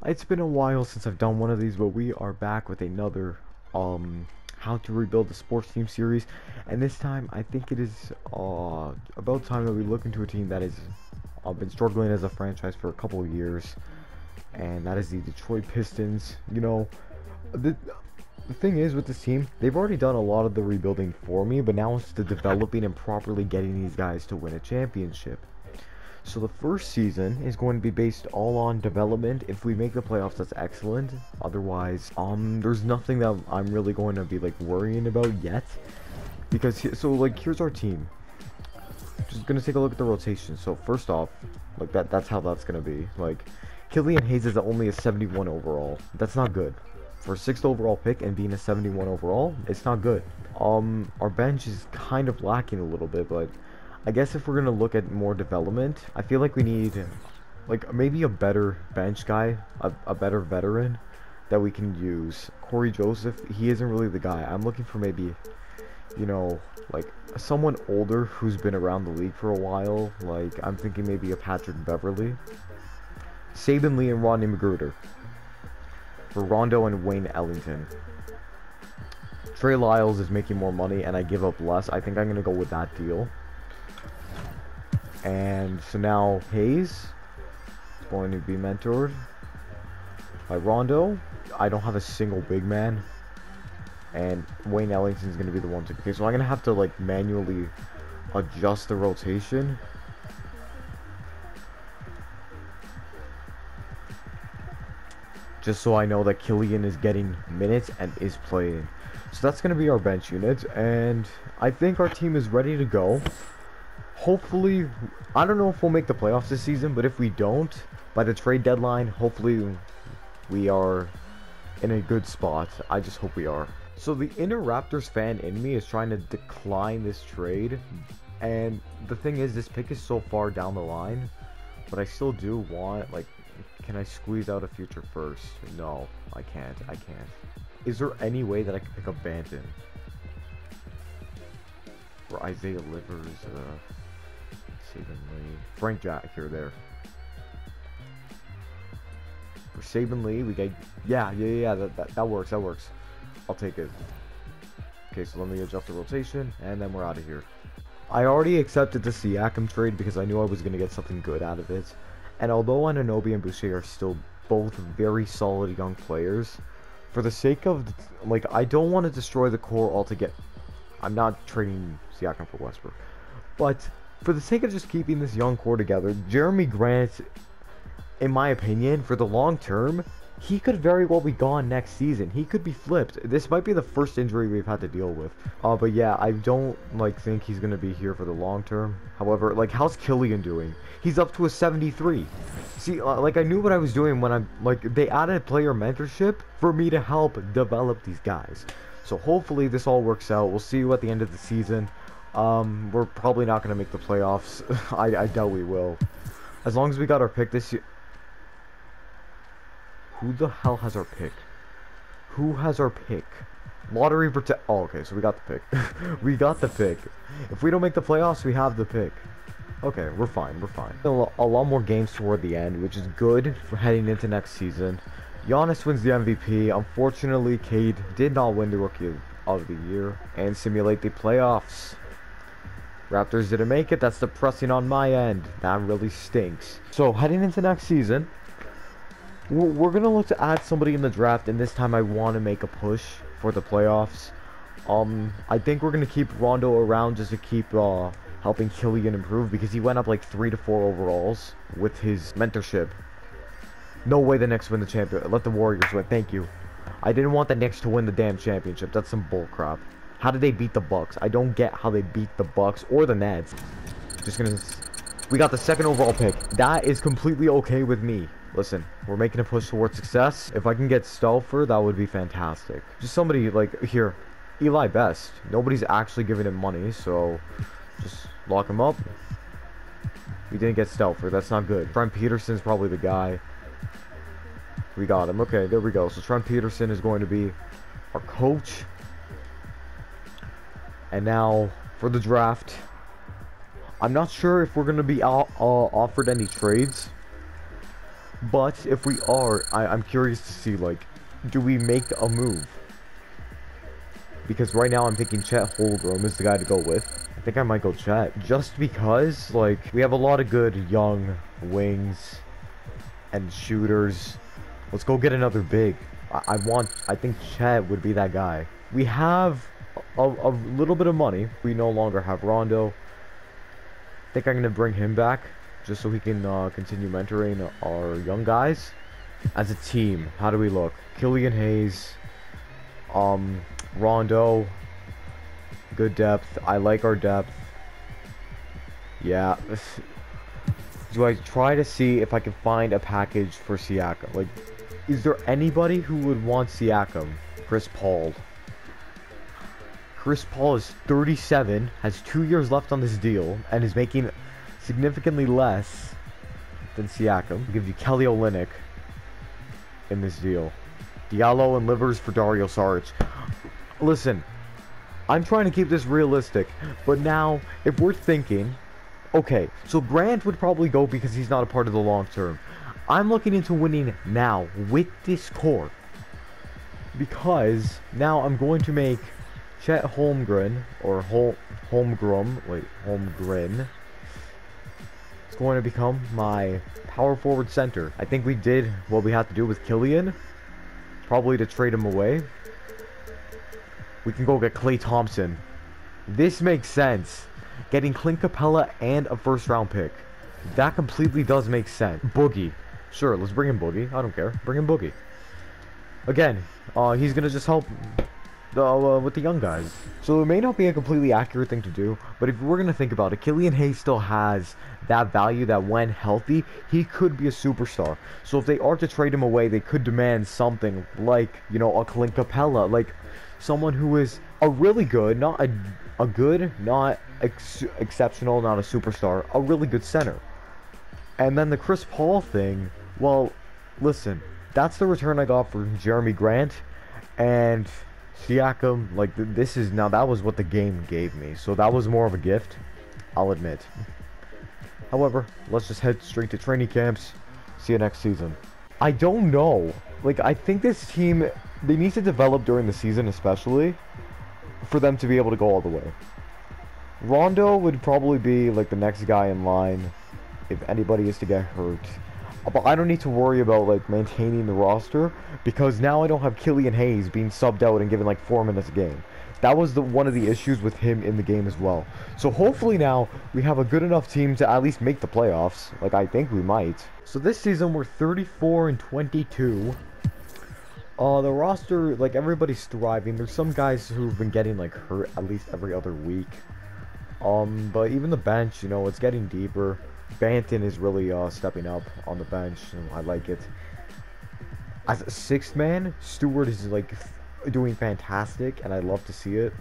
It's been a while since I've done one of these, but we are back with another how to rebuild a sports team series, and this time I think it is about time that we look into a team that has been struggling as a franchise for a couple of years, and that is the Detroit Pistons. You know, the thing is with this team, they've already done a lot of the rebuilding for me, but now it's the developing and properly getting these guys to win a championship. So the first season is going to be based all on development. If we make the playoffs, that's excellent. Otherwise, there's nothing that I'm really going to be like worrying about yet. Because here's our team. Just gonna take a look at the rotation. So first off, like that's how that's gonna be. Like, Killian Hayes is only a 71 overall. That's not good. For a 6th overall pick and being a 71 overall, it's not good. Our bench is kind of lacking a little bit, but I guess if we're gonna look at more development, I feel like we need like maybe a better bench guy, a better veteran that we can use. Corey Joseph, he isn't really the guy. I'm looking for maybe, you know, like someone older who's been around the league for a while. Like, I'm thinking maybe a Patrick Beverly, Saban Lee, and Rodney Magruder for Rondo and Wayne Ellington. Trey Lyles is making more money and I give up less. I think I'm gonna go with that deal. And so now Hayes is going to be mentored by Rondo. I don't have a single big man. And Wayne Ellington is going to be the one to... Okay, so I'm going to have to like manually adjust the rotation. Just so I know that Killian is getting minutes and is playing. So that's going to be our bench unit. And I think our team is ready to go. Hopefully, I don't know if we'll make the playoffs this season, but if we don't, by the trade deadline, hopefully we are in a good spot. I just hope we are. So the inner Raptors fan in me is trying to decline this trade, and the thing is, this pick is so far down the line, but I still do want, like, can I squeeze out a future first? No, I can't. Is there any way that I can pick up Banton? Or Isaiah Livers, Saban Lee, Frank Jack here, there. For Saban Lee, we get, yeah, that works, I'll take it. Okay, so let me adjust the rotation, and then we're out of here. I already accepted the Siakam trade because I knew I was going to get something good out of it. And although Anunoby and Boucher are still both very solid young players, for the sake of, like, I don't want to destroy the core altogether. I'm not trading Siakam for Westbrook. But for the sake of just keeping this young core together, Jeremy Grant, in my opinion, for the long term, he could very well be gone next season. He could be flipped. This might be the first injury we've had to deal with. But yeah, I don't think he's gonna be here for the long term. However, like, how's Killian doing? He's up to a 73. See, like, I knew what I was doing when I'm like, they added player mentorship for me to help develop these guys. So hopefully this all works out. We'll see you at the end of the season. We're probably not going to make the playoffs. I doubt we will. As long as we got our pick this year. Who the hell has our pick? Who has our pick? Lottery protect. Oh, okay, so we got the pick. We got the pick. If we don't make the playoffs, we have the pick. Okay, we're fine. A lot more games toward the end, which is good for heading into next season. Giannis wins the MVP. Unfortunately, Cade did not win the Rookie of the Year and simulate the playoffs. Raptors didn't make it. That's depressing on my end. That really stinks. So, heading into next season, we're going to look to add somebody in the draft, and this time I want to make a push for the playoffs. I think we're going to keep Rondo around just to keep helping Killian improve, because he went up like 3 to 4 overalls with his mentorship. No way the Knicks win the championship. Let the Warriors win. Thank you. I didn't want the Knicks to win the damn championship. That's some bullcrap. How did they beat the Bucks? I don't get how they beat the Bucks or the Nets. Just gonna... We got the 2nd overall pick. That is completely okay with me. Listen, we're making a push towards success. If I can get Stelfer, that would be fantastic. Just somebody like here. Eli Best. Nobody's actually giving him money, so just lock him up. We didn't get Stelfer. That's not good. Trent Peterson's probably the guy. We got him. Okay, there we go. So Trent Peterson is going to be our coach. And now for the draft. I'm not sure if we're going to be offered any trades. But if we are, I'm curious to see, like, do we make a move? Because right now I'm thinking Chet Holmgren is the guy to go with. I think I might go Chet. Just because, like, we have a lot of good young wings and shooters. Let's go get another big. I think Chet would be that guy. We have a little bit of money. We no longer have Rondo. I think I'm going to bring him back just so he can continue mentoring our young guys. As a team, how do we look? Killian Hayes, Rondo, good depth. I like our depth. Yeah. Do I try to see if I can find a package for Siakam? Like, is there anybody who would want Siakam? Chris Paul. Chris Paul is 37, has 2 years left on this deal, and is making significantly less than Siakam. I'll give you Kelly Olynyk in this deal. Diallo and Livers for Dario Saric. Listen, I'm trying to keep this realistic, but now, if we're thinking, okay, so Grant would probably go because he's not a part of the long term. I'm looking into winning now with this core, because now I'm going to make Chet Holmgren, or Holmgren, it's going to become my power forward center. I think we did what we had to do with Killian, probably to trade him away. We can go get Klay Thompson. This makes sense. Getting Clint Capella and a first round pick. That completely does make sense. Boogie. Sure, let's bring in Boogie. I don't care. Bring in Boogie. Again, he's going to just help with the young guys. So it may not be a completely accurate thing to do, but if we're going to think about it, Killian Hayes still has that value that when healthy, he could be a superstar. So if they are to trade him away, they could demand something like, you know, a Clint Capella, like someone who is a really good, not a good, not exceptional, not a superstar, a really good center. And then the Chris Paul thing, well, listen, that's the return I got for Jeremy Grant, and Siakam, like, this is, now that was what the game gave me, so that was more of a gift, I'll admit. However, let's just head straight to training camps, see you next season. I don't know, like, I think this team, they need to develop during the season especially, for them to be able to go all the way. Rondo would probably be, like, the next guy in line, if anybody is to get hurt. But I don't need to worry about, like, maintaining the roster, because now I don't have Killian Hayes being subbed out and given like 4 minutes a game. That was one of the issues with him in the game as well. So hopefully now we have a good enough team to at least make the playoffs. Like, I think we might. So this season we're 34-22. The roster, like, everybody's thriving. There's some guys who've been getting like hurt at least every other week. But even the bench, you know, it's getting deeper. Banton is really stepping up on the bench, and I like it. As a sixth man, Stewart is like doing fantastic, and I love to see it.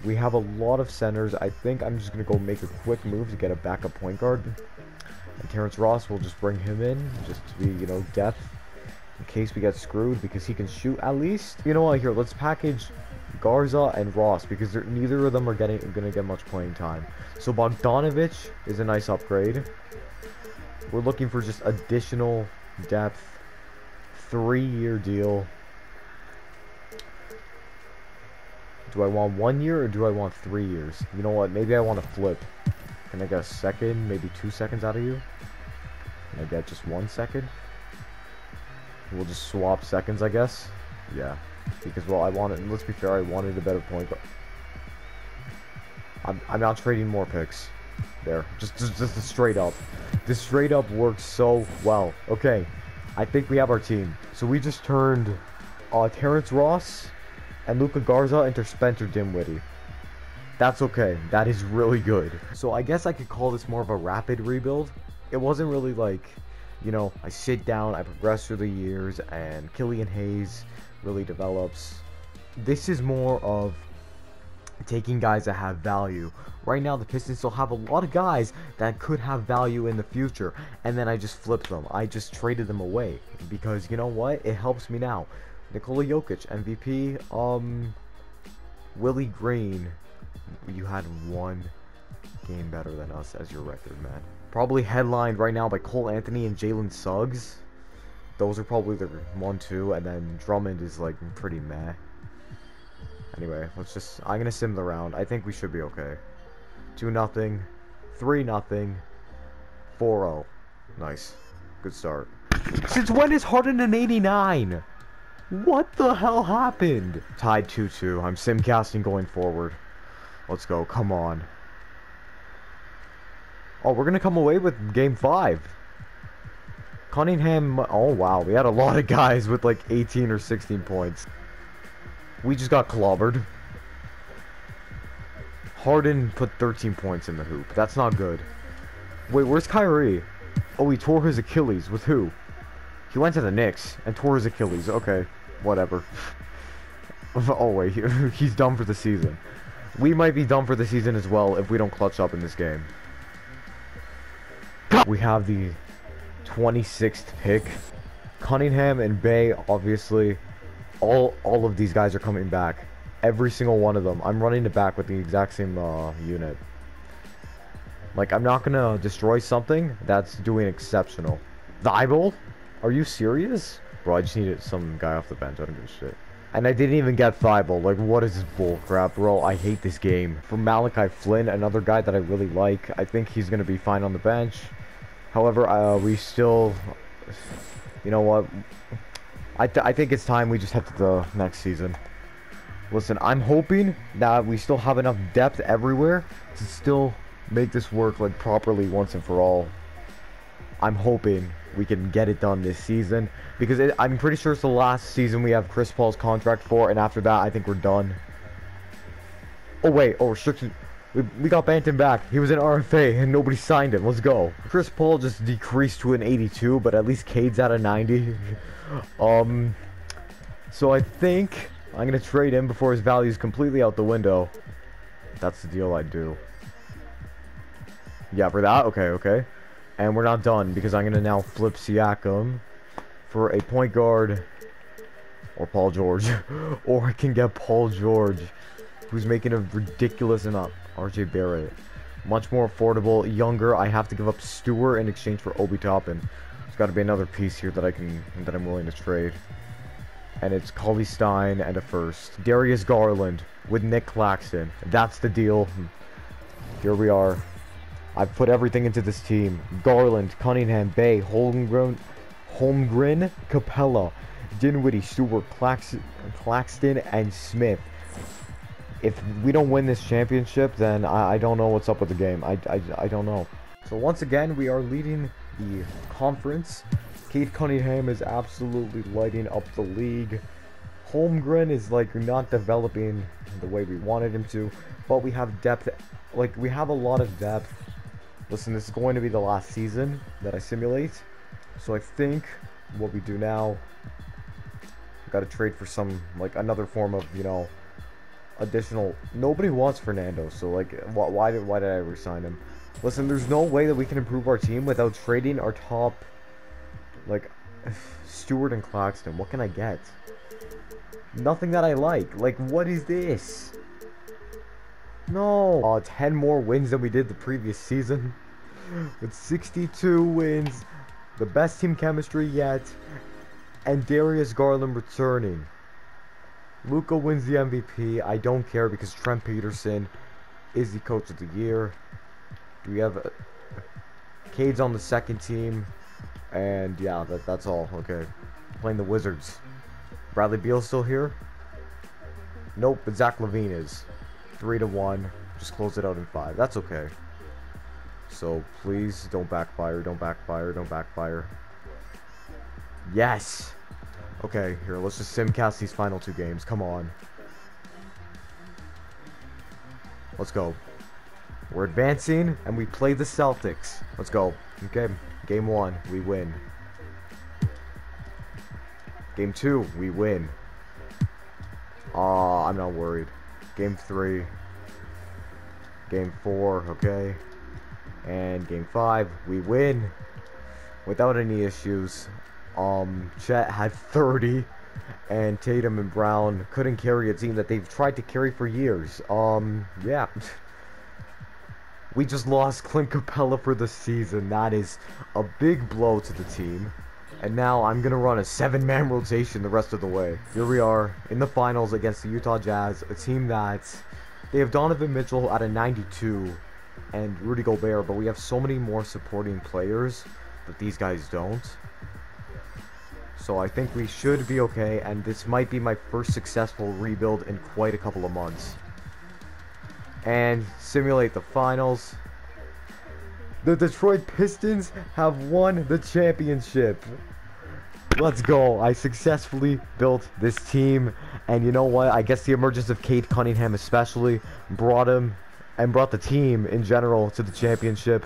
We have a lot of centers. I think I'm just gonna go make a quick move to get a backup point guard. And Terrence Ross, will just bring him in just to be, you know, depth in case we get screwed, because he can shoot at least. You know what? Here, let's package Garza and Ross, because neither of them are gonna get much playing time. So Bogdanovich is a nice upgrade. We're looking for just additional depth. 3-year deal. Do I want 1 year or do I want 3 years? You know what? Maybe I want to flip. Can I get a second, maybe 2 seconds out of you? Can I get just 1 second? We'll just swap seconds, I guess. Yeah. Because, well, I wanted, let's be fair, I wanted a better point guard. I'm not trading more picks. There. Just straight up. This straight up works so well. Okay. I think we have our team. So we just turned Terrence Ross and Luka Garza into Spencer Dinwiddie. That's okay. That is really good. So I guess I could call this more of a rapid rebuild. It wasn't really like, you know, I sit down, I progress through the years, and Killian Hayes really develops. This is more of taking guys that have value. Right now the Pistons still have a lot of guys that could have value in the future, and then I just flipped them. I just traded them away because, you know what, it helps me now. Nikola Jokic, MVP. Willie Green, you had 1 game better than us as your record, man. Probably headlined right now by Cole Anthony and Jalen Suggs. those are probably the 1-2, and then Drummond is like pretty meh. Anyway, I'm gonna sim the round. I think we should be okay. 2-0, 3-0, 4-0. Nice. Good start. Since when is Harden an 89? What the hell happened? Tied 2-2. I'm simcasting going forward. Let's go. Come on. Oh, we're gonna come away with game 5. Cunningham. Oh wow, we had a lot of guys with like 18 or 16 points. We just got clobbered. Harden put 13 points in the hoop. That's not good. Wait, where's Kyrie? Oh, he tore his Achilles. With who? He went to the Knicks and tore his Achilles. Okay, whatever. Oh wait, he's done for the season. We might be done for the season as well if we don't clutch up in this game. We have the 26th pick. Cunningham and Bay, obviously. All of these guys are coming back. Every single one of them. I'm running it back with the exact same unit. Like, I'm not gonna destroy something that's doing exceptional. Thibault? Are you serious? Bro, I just needed some guy off the bench. I don't give a shit. And I didn't even get Thibault. Like, what is this bull crap, bro? I hate this game. For Malachi Flynn, another guy that I really like. I think he's gonna be fine on the bench. However, we still... You know what? I think it's time we just head to the next season. Listen, I'm hoping that we still have enough depth everywhere to still make this work like properly once and for all. I'm hoping we can get it done this season because I'm pretty sure it's the last season we have Chris Paul's contract for, and after that I think we're done. Oh wait, oh restriction. We got Banton back. He was an RFA and nobody signed him. Let's go. Chris Paul just decreased to an 82, but at least Cade's at a 90. So I think I'm gonna trade him before his value is completely out the window. That's the deal I'd do. Yeah, for that? Okay. And we're not done because I'm gonna now flip Siakam for a point guard or Paul George. Or I can get Paul George, who's making a ridiculous amount. RJ Barrett. Much more affordable, younger. I have to give up Stewart in exchange for Obi Toppin. There's got to be another piece here that I'm willing to trade. And it's Cully Stein and a first. Darius Garland with Nick Claxton. That's the deal. Here we are. I've put everything into this team. Garland, Cunningham, Bay, Holmgren, Capella, Dinwiddie, Stewart, Claxton, and Smith. If we don't win this championship, then I don't know what's up with the game. I don't know. So once again, we are leading the conference. Cade Cunningham is absolutely lighting up the league. Holmgren is like not developing the way we wanted him to, but we have depth. Like, we have a lot of depth. Listen, this is going to be the last season that I simulate. So I think what we do now, we got to trade for some, like, another form of, you know, additional. Nobody wants Fernando, so like why did I resign him? Listen, there's no way that we can improve our team without trading our top, like, Stewart and Claxton. What can I get? Nothing that I like. Like, what is this? No. 10 more wins than we did the previous season with 62 wins, the best team chemistry yet, and Darius Garland returning. Luka wins the MVP. I don't care because Trent Peterson is the coach of the year. We have Cade's on the second team. And yeah, that's all. Okay. Playing the Wizards. Bradley Beal's still here? Nope, but Zach LaVine is. 3-1. Just close it out in 5. That's okay. So please don't backfire. Don't backfire. Don't backfire. Yes! Okay, here, let's just simcast these final 2 games. Come on. Let's go. We're advancing, and we play the Celtics. Let's go. Okay, game 1, we win. Game 2, we win. I'm not worried. Game 3. Game 4, okay. And game 5, we win. Without any issues. Chet had 30, and Tatum and Brown couldn't carry a team that they've tried to carry for years. Yeah. We just lost Clint Capella for the season. That is a big blow to the team. And now I'm going to run a 7-man rotation the rest of the way. Here we are in the finals against the Utah Jazz, a team that they have Donovan Mitchell at a 92 and Rudy Gobert, but we have so many more supporting players that these guys don't. So I think we should be okay, and this might be my first successful rebuild in quite a couple of months. And simulate the finals. The Detroit Pistons have won the championship. Let's go. I successfully built this team, and you know what? I guess the emergence of Cade Cunningham especially brought him and brought the team in general to the championship.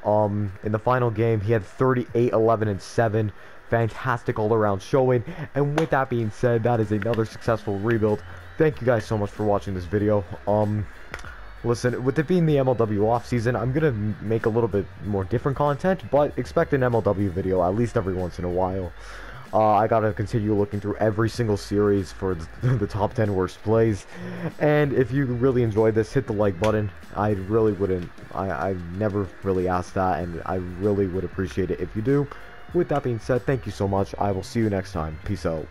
In the final game, he had 38, 11, and 7. Fantastic all-around showing. And with that being said, that is another successful rebuild. Thank you guys so much for watching this video. Listen, with it being the MLW offseason, I'm gonna make a little bit more different content, but expect an MLW video at least every once in a while. I gotta continue looking through every single series for the top 10 worst plays. And if you really enjoyed this, hit the like button. I really wouldn't, I've never really asked that, and I really would appreciate it if you do. With that being said, thank you so much. I will see you next time. Peace out.